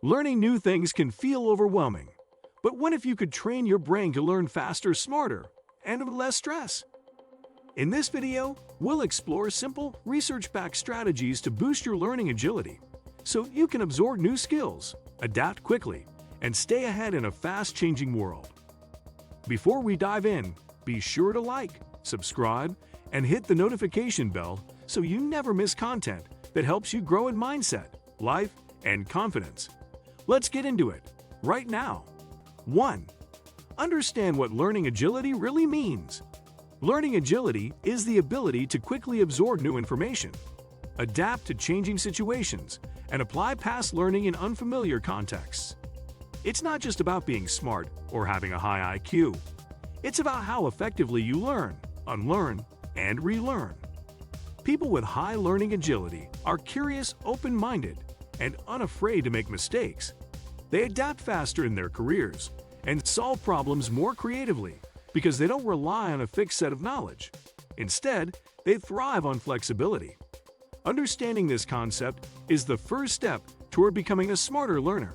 Learning new things can feel overwhelming, but what if you could train your brain to learn faster, smarter, and with less stress? In this video, we'll explore simple, research-backed strategies to boost your learning agility so you can absorb new skills, adapt quickly, and stay ahead in a fast-changing world. Before we dive in, be sure to like, subscribe, and hit the notification bell so you never miss content that helps you grow in mindset, life, and confidence. Let's get into it right now. 1. Understand what learning agility really means. Learning agility is the ability to quickly absorb new information, adapt to changing situations, and apply past learning in unfamiliar contexts. It's not just about being smart or having a high IQ. It's about how effectively you learn, unlearn, and relearn. People with high learning agility are curious, open-minded, and unafraid to make mistakes. They adapt faster in their careers and solve problems more creatively because they don't rely on a fixed set of knowledge. Instead, they thrive on flexibility. Understanding this concept is the first step toward becoming a smarter learner.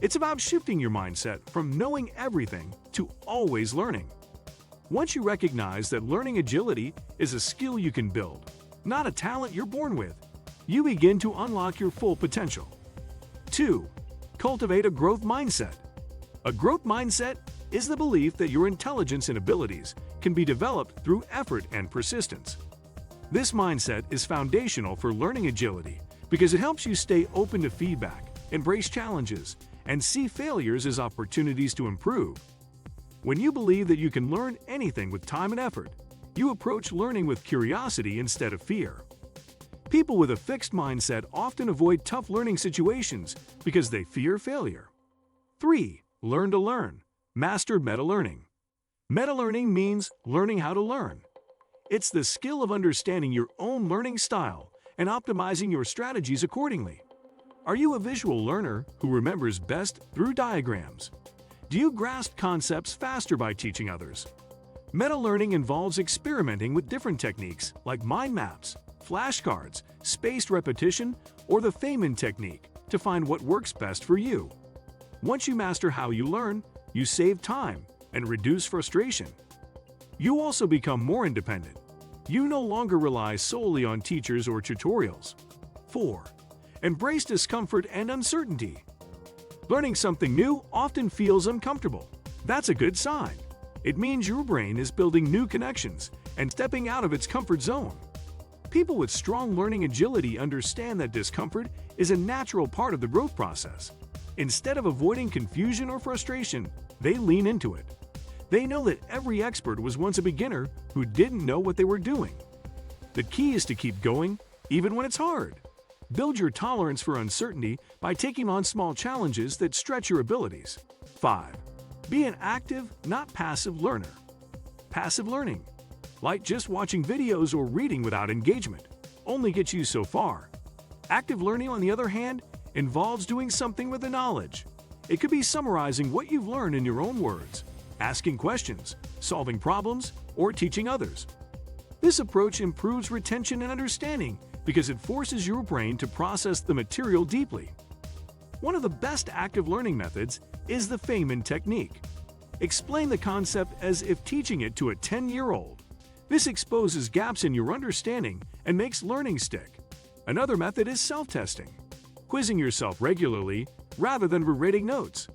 It's about shifting your mindset from knowing everything to always learning. Once you recognize that learning agility is a skill you can build, not a talent you're born with, you begin to unlock your full potential. 2. Cultivate a growth mindset. A growth mindset is the belief that your intelligence and abilities can be developed through effort and persistence. This mindset is foundational for learning agility because it helps you stay open to feedback, embrace challenges, and see failures as opportunities to improve. When you believe that you can learn anything with time and effort, you approach learning with curiosity instead of fear. People with a fixed mindset often avoid tough learning situations because they fear failure. 3. Learn to learn. Master meta-learning. Meta-learning means learning how to learn. It's the skill of understanding your own learning style and optimizing your strategies accordingly. Are you a visual learner who remembers best through diagrams? Do you grasp concepts faster by teaching others? Meta-learning involves experimenting with different techniques like mind maps, flashcards, spaced repetition, or the Feynman technique to find what works best for you. Once you master how you learn, you save time and reduce frustration. You also become more independent. You no longer rely solely on teachers or tutorials. 4. Embrace discomfort and uncertainty. Learning something new often feels uncomfortable. That's a good sign. It means your brain is building new connections and stepping out of its comfort zone. People with strong learning agility understand that discomfort is a natural part of the growth process. Instead of avoiding confusion or frustration, they lean into it. They know that every expert was once a beginner who didn't know what they were doing. The key is to keep going, even when it's hard. Build your tolerance for uncertainty by taking on small challenges that stretch your abilities. 5. Be an active, not passive learner. Passive learning, like just watching videos or reading without engagement, only gets you so far. Active learning, on the other hand, involves doing something with the knowledge. It could be summarizing what you've learned in your own words, asking questions, solving problems, or teaching others. This approach improves retention and understanding because it forces your brain to process the material deeply. One of the best active learning methods is the Feynman technique. Explain the concept as if teaching it to a 10-year-old. This exposes gaps in your understanding and makes learning stick. Another method is self-testing, quizzing yourself regularly rather than rewriting notes.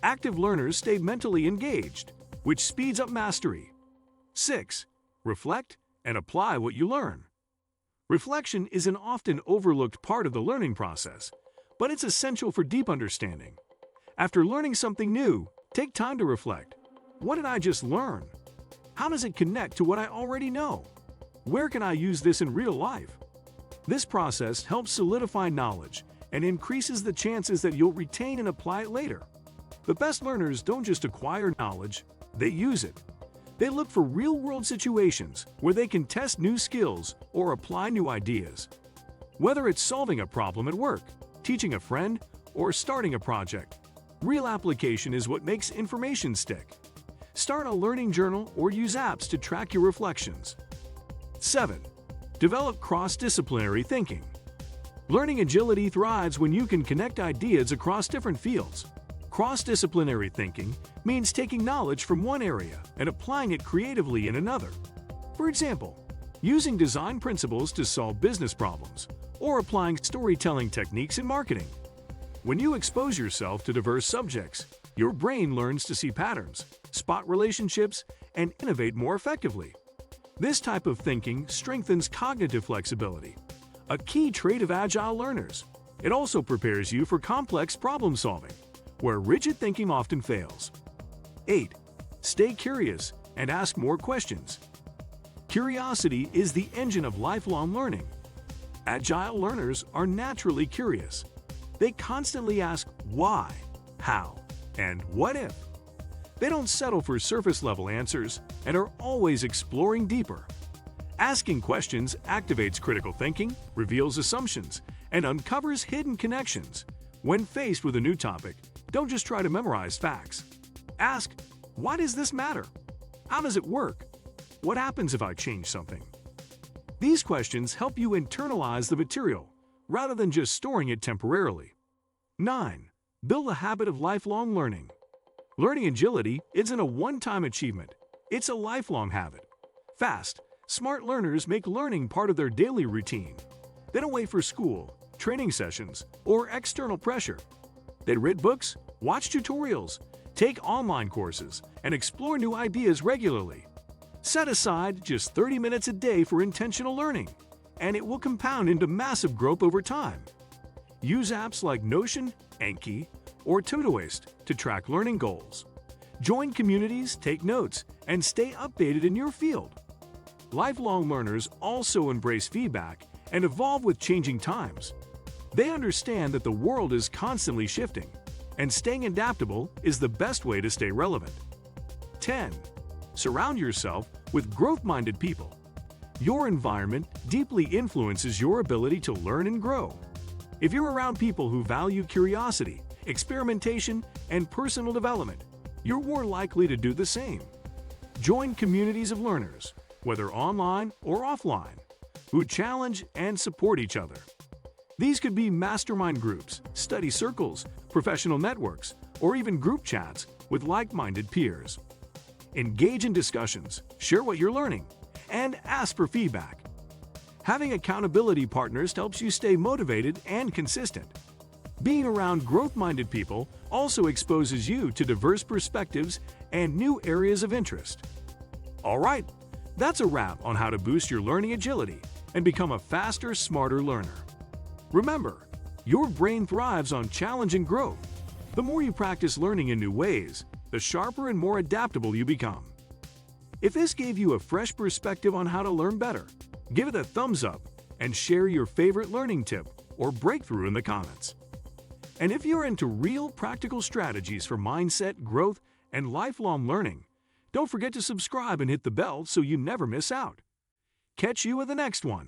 Active learners stay mentally engaged, which speeds up mastery. 6. Reflect and apply what you learn. Reflection is an often overlooked part of the learning process, but it's essential for deep understanding. After learning something new, take time to reflect. What did I just learn? How does it connect to what I already know? Where can I use this in real life? This process helps solidify knowledge and increases the chances that you'll retain and apply it later. The best learners don't just acquire knowledge, they use it. They look for real-world situations where they can test new skills or apply new ideas. Whether it's solving a problem at work, teaching a friend, or starting a project, real application is what makes information stick. Start a learning journal or use apps to track your reflections. 7. Develop cross-disciplinary thinking. Learning agility thrives when you can connect ideas across different fields. Cross-disciplinary thinking means taking knowledge from one area and applying it creatively in another. For example, using design principles to solve business problems, or applying storytelling techniques in marketing. When you expose yourself to diverse subjects, your brain learns to see patterns, spot relationships, and innovate more effectively. This type of thinking strengthens cognitive flexibility, a key trait of agile learners. It also prepares you for complex problem solving, where rigid thinking often fails. 8. Stay curious and ask more questions. Curiosity is the engine of lifelong learning. Agile learners are naturally curious. They constantly ask why, how, and what if. They don't settle for surface-level answers and are always exploring deeper. Asking questions activates critical thinking, reveals assumptions, and uncovers hidden connections. When faced with a new topic, don't just try to memorize facts. Ask, why does this matter? How does it work? What happens if I change something? These questions help you internalize the material rather than just storing it temporarily. 9. Build a habit of lifelong learning. Learning agility isn't a one-time achievement. It's a lifelong habit. Fast, smart learners make learning part of their daily routine. They don't wait for school, training sessions, or external pressure. They read books, watch tutorials, take online courses, and explore new ideas regularly. Set aside just 30 minutes a day for intentional learning, and it will compound into massive growth over time. Use apps like Notion, Anki, or Todoist to track learning goals. Join communities, take notes, and stay updated in your field. Lifelong learners also embrace feedback and evolve with changing times. They understand that the world is constantly shifting, and staying adaptable is the best way to stay relevant. 10. Surround yourself with growth-minded people. Your environment deeply influences your ability to learn and grow. If you're around people who value curiosity, experimentation, and personal development, you're more likely to do the same. Join communities of learners, whether online or offline, who challenge and support each other. These could be mastermind groups, study circles, professional networks, or even group chats with like-minded peers. Engage in discussions, share what you're learning, and ask for feedback. Having accountability partners helps you stay motivated and consistent. Being around growth-minded people also exposes you to diverse perspectives and new areas of interest. All right, that's a wrap on how to boost your learning agility and become a faster, smarter learner. Remember, your brain thrives on challenge and growth. The more you practice learning in new ways, the sharper and more adaptable you become. If this gave you a fresh perspective on how to learn better, give it a thumbs up and share your favorite learning tip or breakthrough in the comments. And if you're into real practical strategies for mindset, growth, and lifelong learning, don't forget to subscribe and hit the bell so you never miss out. Catch you at the next one.